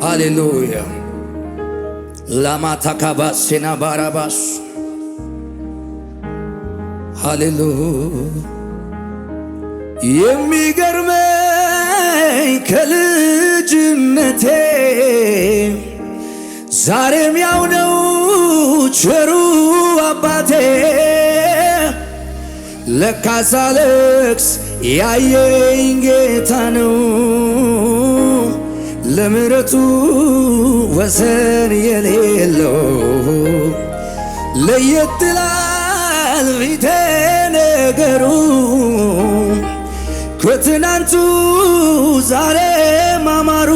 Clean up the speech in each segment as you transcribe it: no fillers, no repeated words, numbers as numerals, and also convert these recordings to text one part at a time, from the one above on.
ሃሌሉያ ላማታካባሴና ባራባስ ሃሌሉያ የሚገርመኝ ከልጅነቴ ዛሬም ያው ነው ቸሩ አባቴ ለካ ሳለቅስ ያየኝ ጌታ ነው ለምሕረቱ ወሰን የሌለው ለየት ይላል ፊቴ ነገሩ ከትናንቱ ዛሬ ማማሩ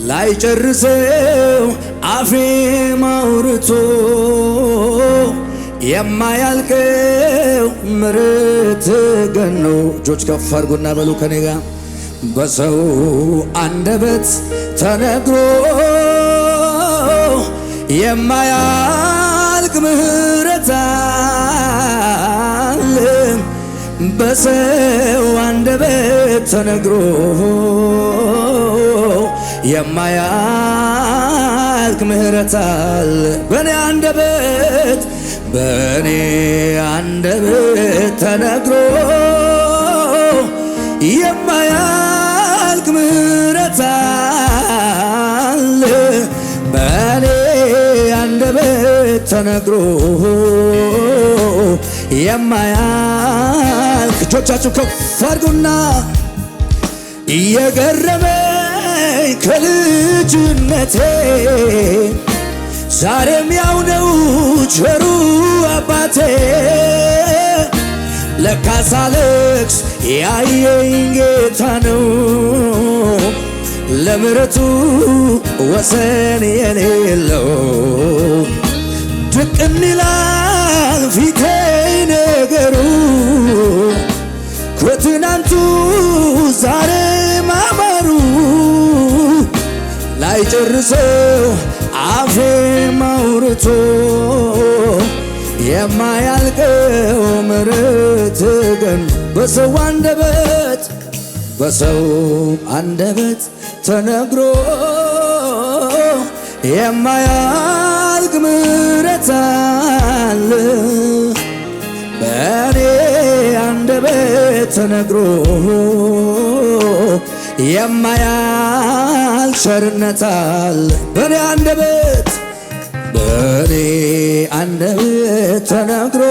ላይጨርሰው አፌ ማውርቶ የማያልቀው ምሕረት ገኖ እጆች ከፍ አድርጉና በሉ ከኔ ጋር በሰው አንደበት ተነግሮ የማያልቅ ምሕረት አለ በሰው አንደበት ተነግሮ የማያልቅ ምሕረት አለ በኔ አንደበት ተነግሮ የማያልቅ ምሕረት አለ በኔ አንደበት ተነግሮ የማያልቅ እጆቻችሁ ከፍ አድርጉና እየገረመኝ ከልጅነቴ ዛሬም ያው ነው ቸሩ አባቴ ለካ ሳለቅስ ያየኝ ጌታ ነው ለምሕረቱ ወሰን የሌለው ድቅን ይላል ፊቴ ነገሩ ከትናንቱ ዛሬ ማማሩ ላይጨርሰው አፌ ማውርቶ የማያልቀው ምሕረት ግን በሰው አንደበት ተነግሮ የማያልቅ ምሕረት አለ በኔ አንደበት ተነግሮ የማያልቅ ቸርነት አለ በኔ አንደበት ተነግሮ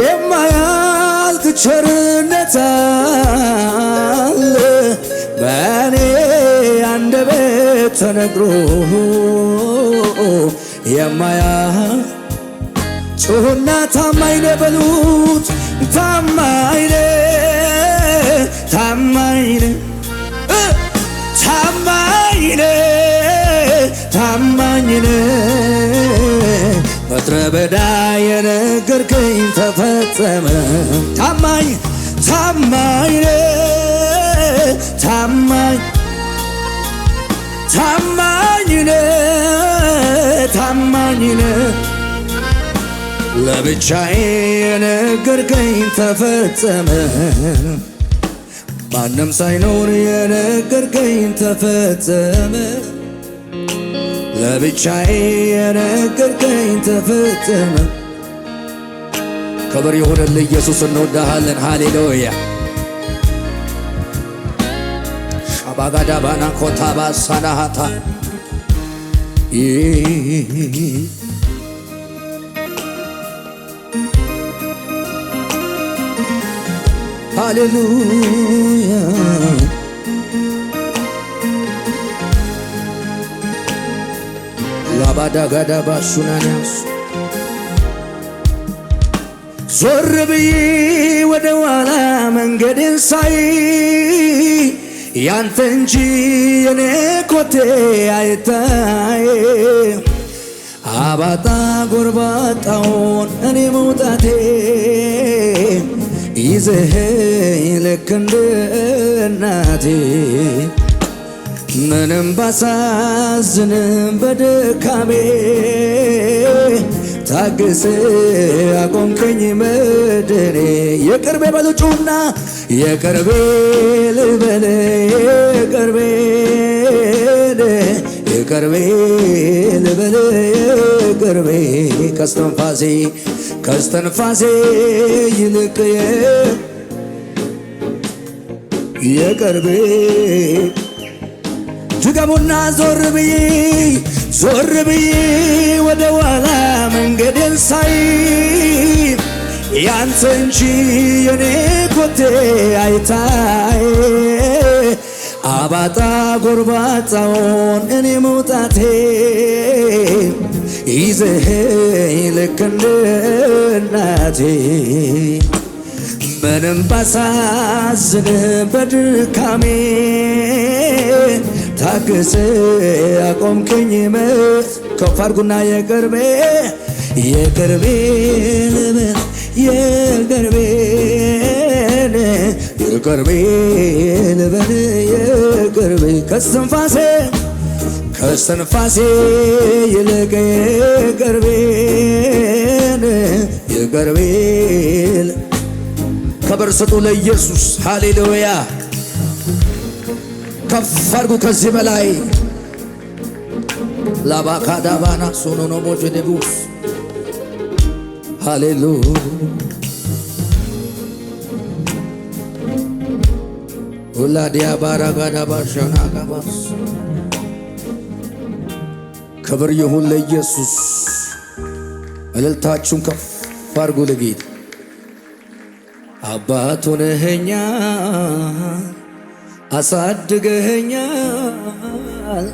የማያልቅ ቸርነት አለ በኔ አንደበት ተነግሮ የማያልቅ ጩኹና ታማኝ ነህ በሉት ታማኝ ነህ ምድረ በዳ የነገርከኝ ተፈጸመ ታማኝ ነህ ለብቻዬ የነገርከኝ ተፈጸመ ማንም ሳይኖር የነገርከኝ ተፈጸመ ለብቻዬ የነገርከኝ ተፈጸመ ክብር ይሁንልህ ኢየሱስ እንወድሃለን ሃሌሉያ ሻባጋዳባና ኮታባ ሳናሃታ ሃሌሉያ ላባዳጋዳባ ሹናንያስ ዞር ብዬ ወደ ኋላ መንገድን ሳይ ያንተ እንጂ የኔ ኮቴ አይታይ አባጣ ጎርባጣውን እኔ መውጣቴ ይዘኸኝ ልክ እንደ እናቴ ምንም ባሳዝንም በድካሜ ታግስ አቆምከኝ መድኔ የቅርቤ በሉጩና የቅርቤ ልበል የቅርቤ የቅርቤ ልበል የቅርቤ ከስተንፋሴ ይልቅ የቅርቤ ድገሙና ዞር ብዬ ወደ ኋላ መንገዴን ሳይ ያንተ እንጂ የኔ ኮቴ አይታይ አባጣ ጎርባጣውን እኔ መውጣቴ ይዘኸኝ ልክ እንደ እናቴ ምንም ባሳዝን በድካሜ ታግሰ አቆምከኝ ከፍ አድርጉና የቅርቤ ልበል የቅርቤ ልበል የቅርቤ ከስተንፋሴ ይልቅ የቅርቤ ክብር ስጡ ለኢየሱስ ሃሌሉያ ከፍ አድርጉ ከዚህ በላይ ላባካዳባና ሶኖኖ ሞጀዴቡስ ሃሌሉያ ወላዲያ ባራጋዳባሻና ጋባስ ክብር ይሁን ለኢየሱስ እልልታችሁን ከፍ አድርጉ ለጌታ አባት ሆነኸኛል አሳድገኸኛል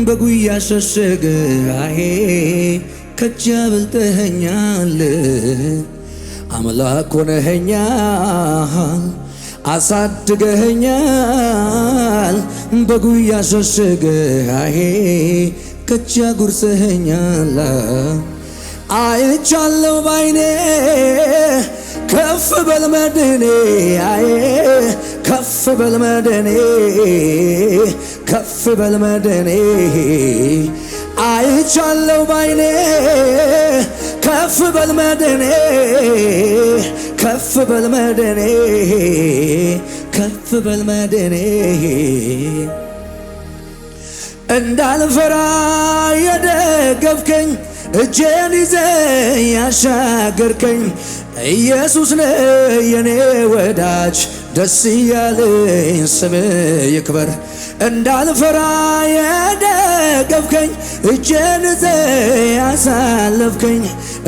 በጉያ ሸሸገህ ከእጅ አብልጠኸኛል አምላክ ሆነኸኛል አሳድገኸኛል በጉያ ሸሸገህ ከእጅ አጉርሰኸኛል አይቻለሁ ባይኔ ከፍ በል መድኔ ከፍ በል መድኔ ከፍ በል መድኔ አይቻለሁ ባይኔ ከፍ በል መድኔ ከፍ በል መድኔ ከፍ በል መድኔ እንዳልፈራ የደገፍከኝ እጄን ይዘህ ያሻገርከኝ ኢየሱስ ነህ የኔ ወዳጅ ደስ እያለኝ ስምህ ይክበር እንዳልፈራ የደገፍከኝ እጄን ይዘህ ያሳለፍከኝ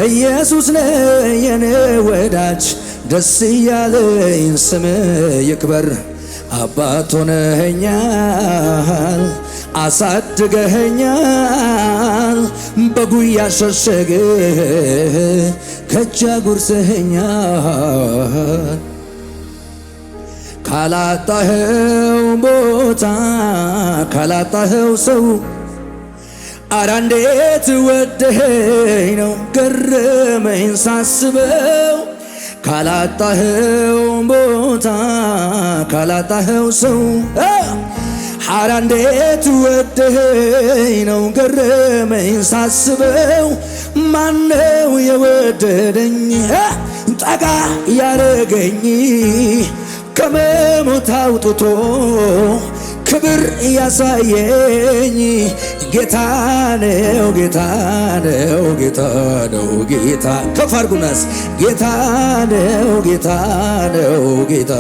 ኢየሱስ ነህ የኔ ወዳጅ ደስ እያለኝ ስምህ ይክበር አባት ሆነኸኛል አሳድገኸኛል በጉያ ሸሸገህ ከእጅ አጉርሰኸኛል ካላጣኸው ቦታ ካላጣኸው ሰው አረ እንዴት ወደኸኝ ነው ገረመኝ ሳስበው ካላጣኸው ቦታ ካላጣኸው ሰው ሐራ እንዴት ወደኸኝ ነው ገረመኝ ሳስበው ማነው የወደደኝ ጠጋ ያረገኝ ከመሞት አውጥቶ ክብር ያሳየኝ ጌታ ነው ጌታ ነው ጌታ ነው ጌታ ከፍ አድርጉናስ ጌታ ነው ጌታ ነው ጌታ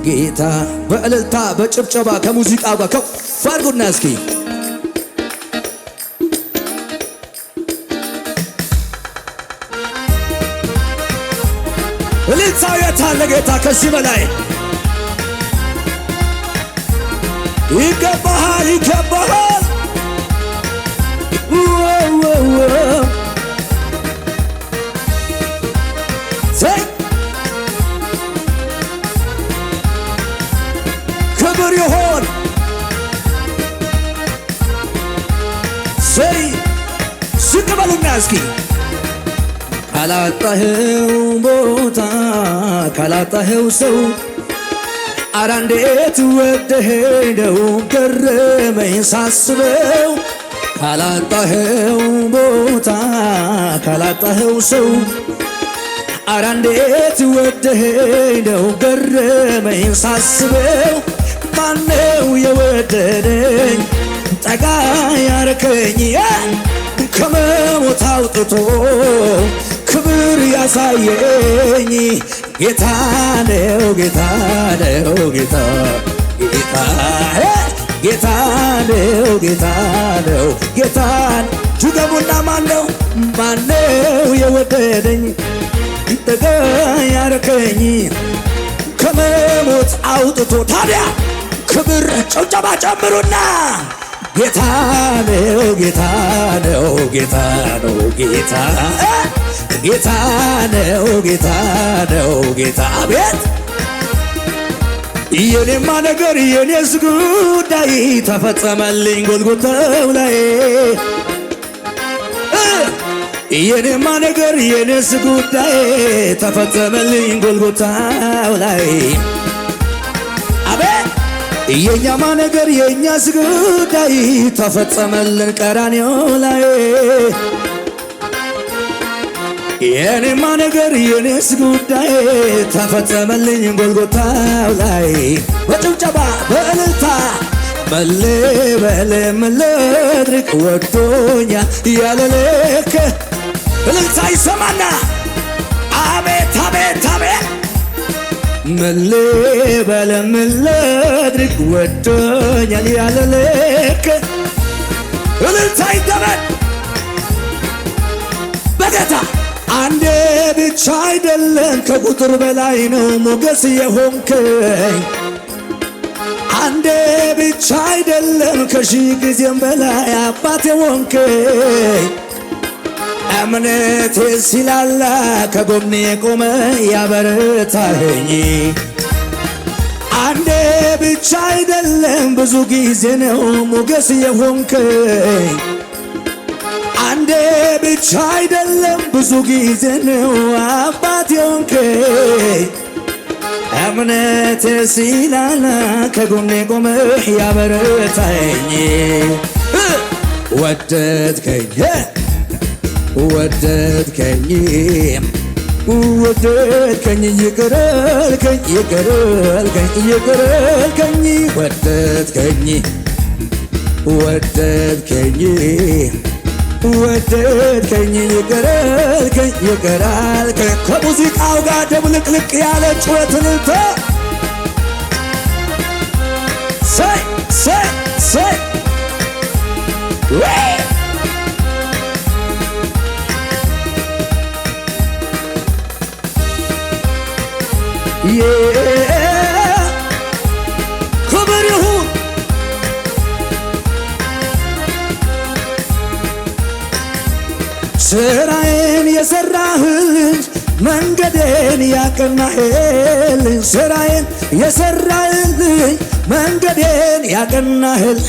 ጌታ በእልልታ በጭብጨባ ከሙዚቃው ጋር ከፍ አድርጉና እስኪ እልልታው የታለ ጌታ ከዚህ በላይ ይገባሃል ይገባሃል ክብር ይሆን ሰይ ዝቅ በሉና እስኪ ካላጣኸው ቦታ ካላጣኸው ሰው አረ እንዴት ወደኸኝ ነው ገረመኝ ሳስበው ካላጣኸው ቦታ ካላጣኸው ሰው አረ እንዴት ወደኸኝ ነው ገረመኝ ሳስበው ማነው የወደደኝ ጠጋ ያረከኝ ከመሞት አውጥቶ ክብር ያሳየኝ ጌታ ነው ጌታ ነው ጌታ ጌታ ጌታ ነው ጌታ ነው ጌታ ጁገቡና ማነው የወደደኝ ጠጋ ያረከኝ ከመሞት አውጥቶ ታዲያ ክብር ጭብጨባ ጨምሩና ጌታ ነው ጌታ ነው ጌታ ነው ጌታ ጌታ ነው ጌታ ነው ጌታ አቤት የኔማ ነገር የኔስ ጉዳይ ተፈጸመልኝ ጎልጎታው ላይ የኔማ ነገር የኔስ ጉዳይ ተፈጸመልኝ ጎልጎታው ላይ አቤት የኛማ ነገር የኛስ ጉዳይ ተፈጸመልን ቀራንዮ ላይ የኔማ ነገር የኔስ ጉዳይ ተፈጸመልኝ ጎልጎታው ላይ በጭብጨባ በእልልታ መሌ በለ መለድርቅ ወዶኛል ያለ ልክ እልልታ ይሰማና አቤት አቤት አቤት መሌ በለ መለድርቅ ወዶኛል ያለ ልክ እልልታ ይደረግ በጌታ አንዴ ብቻ አይደለም ከቁጥር በላይ ነው ሞገስ የሆንከኝ አንዴ ብቻ አይደለም ከሺህ ጊዜም በላይ አባት የሆንከኝ እምነቴ ሲላላ ከጎኔ ቆመ ያበረታኸኝ አንዴ ብቻ አይደለም ብዙ ጊዜ ነው ሞገስ የሆንከኝ አንዴ ብቻ አይደለም ብዙ ጊዜ ነው አባት የሆንከኝ እምነቴ ሲላላ ከጎኔ ቆመህ ያበረታኸኝ ወደድከኝ ወደድከኝ ወደድከኝ ይቅር አልከኝ ይቅር አልከኝ ይቅር አልከኝ ወደድከኝ ወደድከኝ ወደድከኝ ይቅር አልከኝ ይቅር አልከኝ ከሙዚቃው ጋር ደብልቅልቅ ያለ ጩኸት እልልታ ሰይ ሰይ ሰይ ክብር ይሁን ስራዬን የሰራህልኝ መንገዴን ያቀናህልኝ ስራዬን የሰራህልኝ መንገዴን ያቀናህል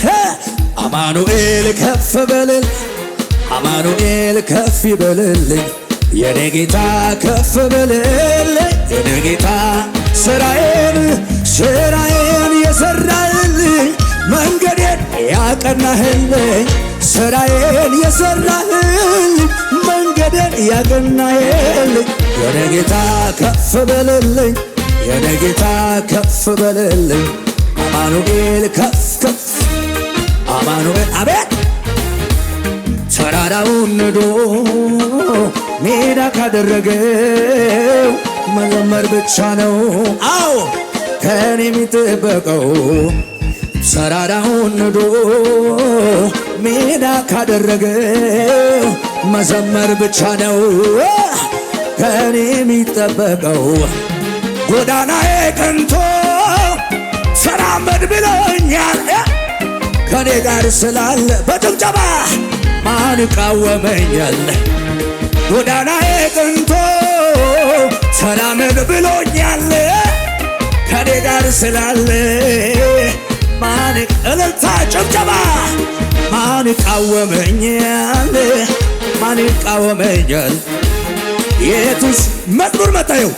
አማኑኤል ከፍ በልል አማኑኤል ከፍ ይበልልኝ የኔ ጌታ ከፍ በልልኝ የኔ ጌታ ስራዬን የሰራህልኝ መንገዴን ያቀናህልኝ ስራዬን የሰራህልኝ መንገዴን ያቀናህልኝ የኔ ጌታ ከፍ በልልኝ የኔ ጌታ ከፍ በልልኝ አማኑኤል ከፍ ከፍ አማኑኤል አቤት ተራራውን ንዶ ሜዳ ካደረገው መዘመር ብቻ ነው አዎ ከኔ የሚጠበቀው ተራራውን ንዶ ሜዳ ካደረገው መዘመር ብቻ ነው ከኔ የሚጠበቀው ጎዳናዬ ቀንቶ ተራመድ ብሎኛል ከኔ ጋር ስላለ በጭብጨባ ማን ይቃወመኛል ጎዳናዬ ቀንቶ ተራመድ ብሎኛል ከኔ ጋር ስላለ ማን እልልታ ጭብጨባ ማን ይቃወመኛል ማን ይቃወመኛል የቱስ መዝሙር መጣየው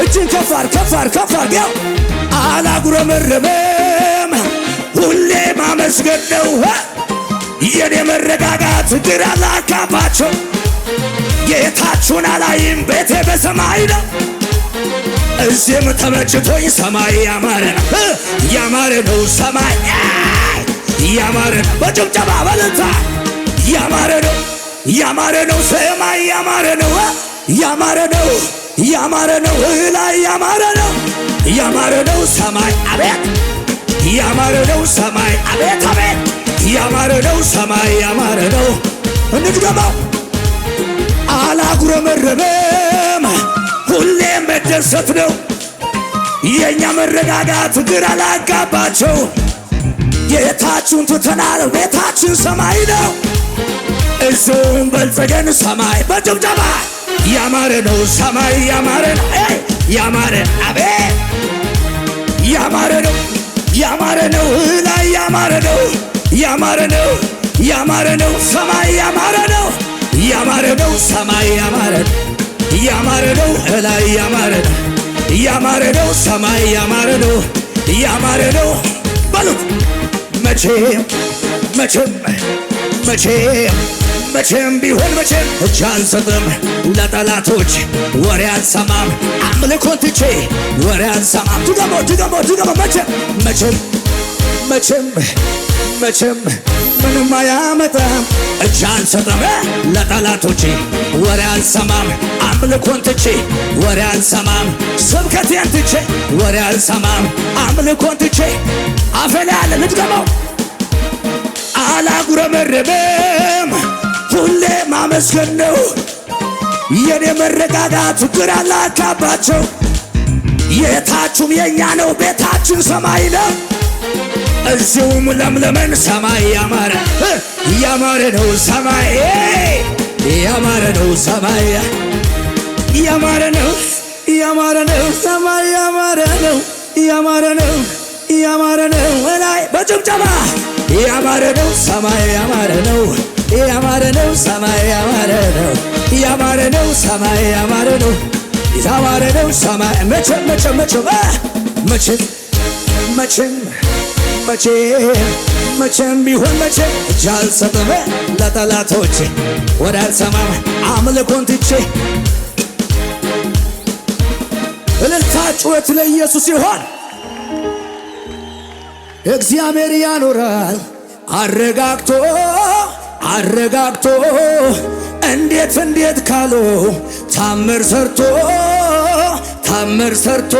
እጅን ከፋር ከፋር ከፋር ያው አላጉረመረመም ሁሌ ማመስገን ነው የኔ መረጋጋት ግራ ላካፋቸው ጌታችሁን አላይም ቤቴ በሰማይ ነው። እዚህም ተመችቶኝ ሰማይ ያማረ ነው ያማረ ነው ሰማይ ያማረ ነው። በጭብጨባ በልታ ያማረ ነው ያማረ ነው ሰማይ ያማረ ነው ያማረ ነው ያማረ ነው ላይ ያማረ ነው ያማረ ነው ሰማይ አቤት ያማረ ነው ሰማይ አቤት አቤት ያማረ ነው ሰማይ ያማረ ነው። እንድገመው አላጉረመረመም ሁሌም መደሰት ነው የእኛ መረጋጋት ግራ አላጋባቸው። ጌታችሁን ትተናል ቤታችን ሰማይ ነው። እሱም በልጸገን ሰማይ በጭብጨባ ያማረ ነው ሰማይ ያማረ ነው ያማረ አቤት ያማረ ነው ያማረ ነው ላይ ያማረ ነው ያማረ ነው ያማረ ነው ሰማይ ያማረ ነው ያማረ ነው ሰማይ ያማረ ነው ያማረ ነው ላይ ያማረ ነው ያማረ ነው ሰማይ ያማረ ነው ያማረ ነው በሉት። መቼም መቼም መቼም መቼም ቢሆን መቼም እጅ አልሰጥም ለጠላቶች ወሬ አልሰማም አምልኮን ትቼ ወሬ አልሰማም። ድገሞ መቼም መቼም መቼም መቼም ምንም አያመጣም እጅ አልሰጥም ለጠላቶቼ ወሬ አልሰማም አምልኮን ትቼ ወሬ አልሰማም ስብከቴን ትቼ ወሬ አልሰማም አምልኮን ትቼ አፈላ ያለ ልድገመው አላጉረመረመም ሁሌ ማመስገን ነው የኔ መረጋጋት ግራ ላጋባቸው። የታችሁም የኛ ነው ቤታችን ሰማይ ነው። እዚሁም ለምለመን ሰማይ ያማረ ያማረ ነው ሰማይ ያማረ ነው ሰማይ ያማረ ነው ያማረ ነው ሰማይ ያማረ ነው ያማረ ነው ያማረ ነው ላይ በጭብጨባ ያማረ ነው ሰማይ ያማረ ነው ያማረ ነው ሰማይ ያማረ ነው ያማረ ነው ሰማይ ያማረ ነው ያማረ ነው ሰማይ መቼም መቼም መቼም መቼም መቼም መቼም ቢሆን መቼም እጅ አልሰጥም ለጠላቶቼ ወደ አልሰማም አምልኮን ትቼ። እልልታ ጩኸት ለኢየሱስ ይሆን። እግዚአብሔር ያኖራል አረጋግቶ አረጋግቶ እንዴት እንዴት ካሎ ታምር ሰርቶ ታምር ሰርቶ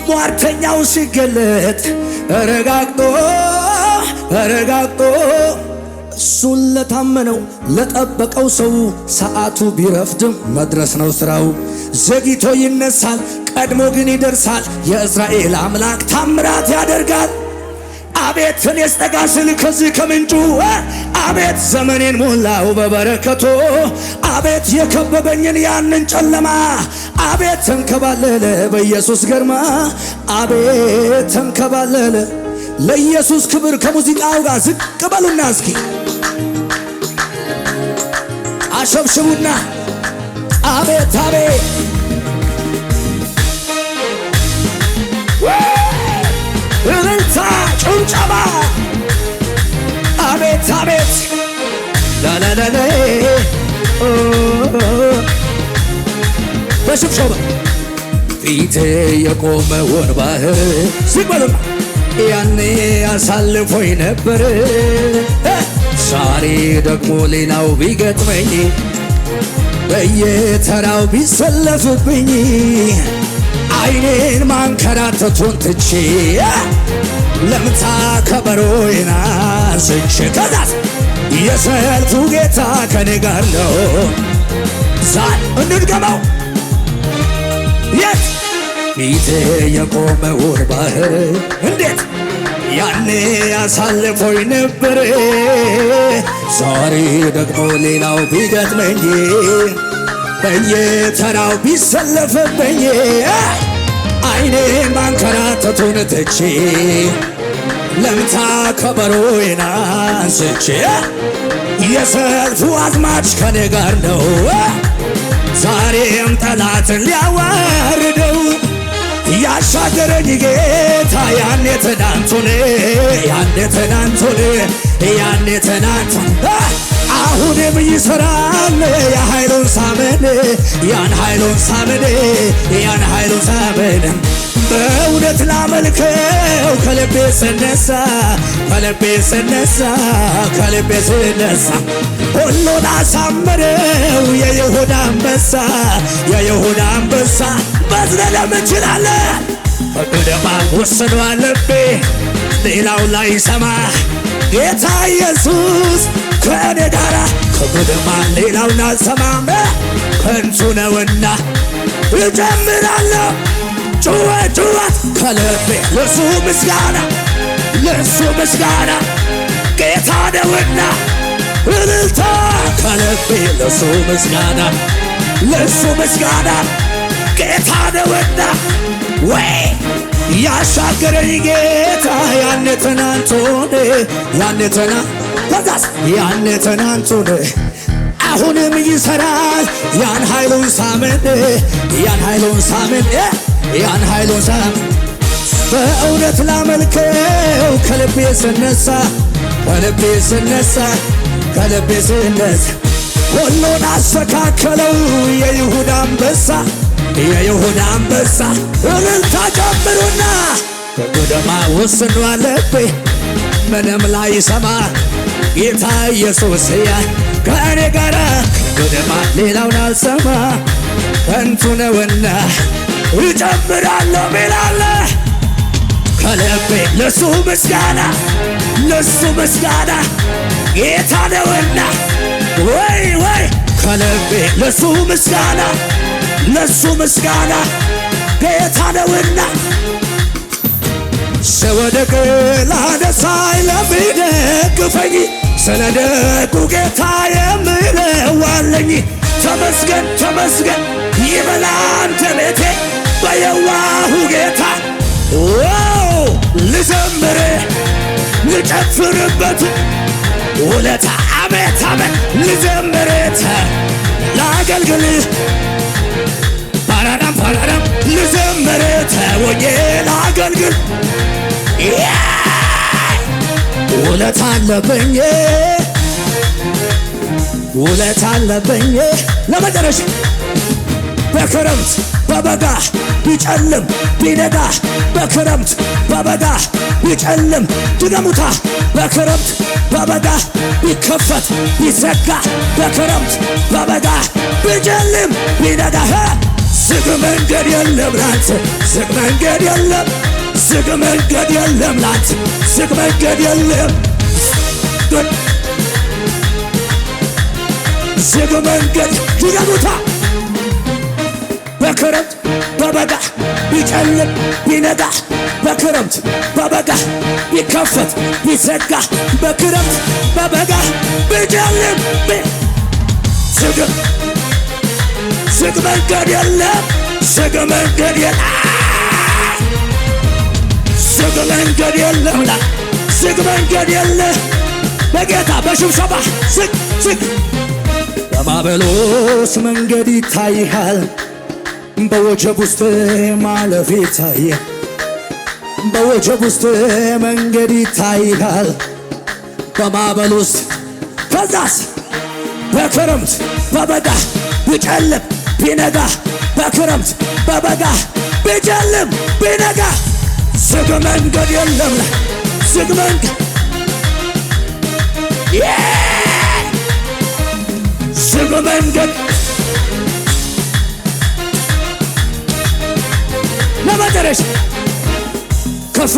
ሟርተኛው ሲገለጥ ረጋግጦ ረጋግጦ እሱን ለታመነው ለጠበቀው ሰው ሰዓቱ ቢረፍድም መድረስ ነው ስራው። ዘግይቶ ይነሳል ቀድሞ ግን ይደርሳል። የእስራኤል አምላክ ታምራት ያደርጋል። አቤት እኔስ ጠጋ ስል ከዚህ ከምንጩ አቤት ዘመኔን ሞላው በበረከቶ አቤት የከበበኝን ያንን ጨለማ አቤት ተንከባለለ በኢየሱስ ግርማ አቤት ተንከባለለ። ለኢየሱስ ክብር ከሙዚቃው ጋር ዝቅ በሉና እስኪ አሸብሽቡና አቤት አቤት እልልታ ጭብጨባ አቤት አቤት ላላላላ በሽብሸባ ፊቴ የቆመውን ባህር ሲበሉና ያኔ አሳልፎኝ ነበር። ዛሬ ደግሞ ሌላው ቢገጥመኝ በየተራው ቢሰለፍብኝ አይኔን ማንከራተቱን ትቼ ለምታ ከበሮዬን አንስቼ ከዛስ የሰልፉ ጌታ ከኔ ጋር ነው። ዛሬ እንድገመው የት ፊቴ የቆመውን ባህር እንዴት ያኔ አሳልፎኝ ነበር። ዛሬ ደግሞ ሌላው ቢገጥመኝ በየተራው ቢሰለፍብኝ አይኔን ማንከራተቱን ትቼ ለምታ ከበሮዬን አንስቼ የሰልፉ አዝማች ከኔ ጋር ነው። ዛሬም ጠላትን ሊያዋርደው ያሻገረኝ ጌታ ያኔ ትናንቱን አሁንም ይሰራል የኃይሉን ሳመን ያን ኃይሉን ሳመን ያን ኃይሉን ሳመን በእውነት ላመልከው ከልቤ ስነሳ ከልቤ ስነሳ ከልቤ ስነሳ ሁሉን አሳመረው የይሁዳ አንበሳ የይሁዳ አንበሳ መዝለለም እንችላለን ከቅደማ ወስኗል ልቤ ሌላው ላይ ሰማ ጌታ ኢየሱስ ከእኔ ጋራ ከቅደማ ሌላውን አልሰማም ከንቱ ነውና እጀምራለሁ ጩኸት ጩኸት ከልቤ ለሱ ምስጋና ጌታ ነውና እልልታ ከልቤ ለሱ ምስጋና ጌታ ነውና ወይ ያሻገረኝ ጌታ ያኔ ትናንቱን አሁንም ይሰራል ያን ኃይሉን ሳመን በእውነት ላመልከው ከልቤ ስነሳ ሁሉን አስተካከለው የይሁዳ አንበሳ እልልታ ጨምሩና ከቅደማ ወስኗል ልቤ ምንም ላይ ሰማ ጌታ ኢየሱስ ከእኔ ጋራ ከቅደማ ሌላውን አልሰማ ከንቱ ነውና እጨምራለሁ ሚላለ ከልቤ ለሱ ምስጋና ጌታ ነውና ወይ ከልቤ ለሱ ምስጋና ጌታ ነውና ስወድቅ ላነሳኝ ለሚደግፈኝ ስለ ደጉ ጌታ የምለው አለኝ ተመስገን ይበል አንደበቴ በየዋሁ ጌታ ልዘምር ልጨፍርበት ውለታ አቤት ልዘምር ላገልግል ፓራዳም ልዘምር ተወዬ ላገልግል ውለታ አለብኝ ለመጨረሻ በክረምት በበጋ ቢጨልም ቢነጋ በክረምት በበጋ ቢጨልም ድገሙታ በክረምት በበጋ ቢከፈት ቢዘጋ በክረምት በበጋ ቢጨልም ቢነጋ ዝግ መንገድ የለም ላንተ ዝግ መንገድ የለም ላንተ ዝግ መንገድ የለም ዝግ መንገድ ድገሙታ በክረምት በበጋ ቢጨልም ቢነጋ በክረምት በበጋ ቢከፈት ቢዘጋ በክረምት በበጋ ቢጨልም ዝግ መንገድ የለም ዝግ መንገድ የለም በጌታ በሽብሸባ ዝግ በማዕበሎች መንገድ ይታይሃል በወጀብ ውስጥ ማለፍ ይታያል በወጀብ ውስጥ መንገድ ይታይሃል በማዕበል ውስጥ ከዛስ በክረምት በበጋ ቢጨልም ቢነጋ በክረምት በበጋ ቢጨልም ቢነጋ ዝግ መንገድ የለም ዝግ መንገድ ዝግ መንገድ ለመጨረሻ ከፍ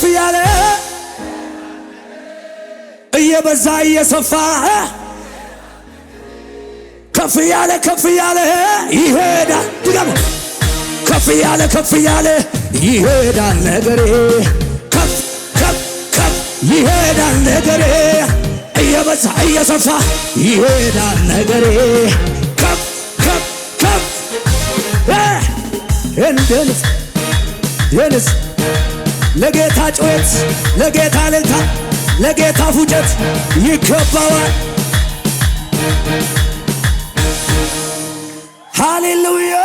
ያለ እየበዛ እየሰፋ ከፍ ያለ ይሄዳል ድገሙ ከፍ ያለ ይሄዳል ነገሬ ከፍ ይሄዳል ነገሬ እየበዛ እየሰፋ ይሄዳል ነገሬ ደንስ ለጌታ ጩኸት ለጌታ እልልታ ለጌታ ፉጨት ይገባዋል። ሃሌሉያ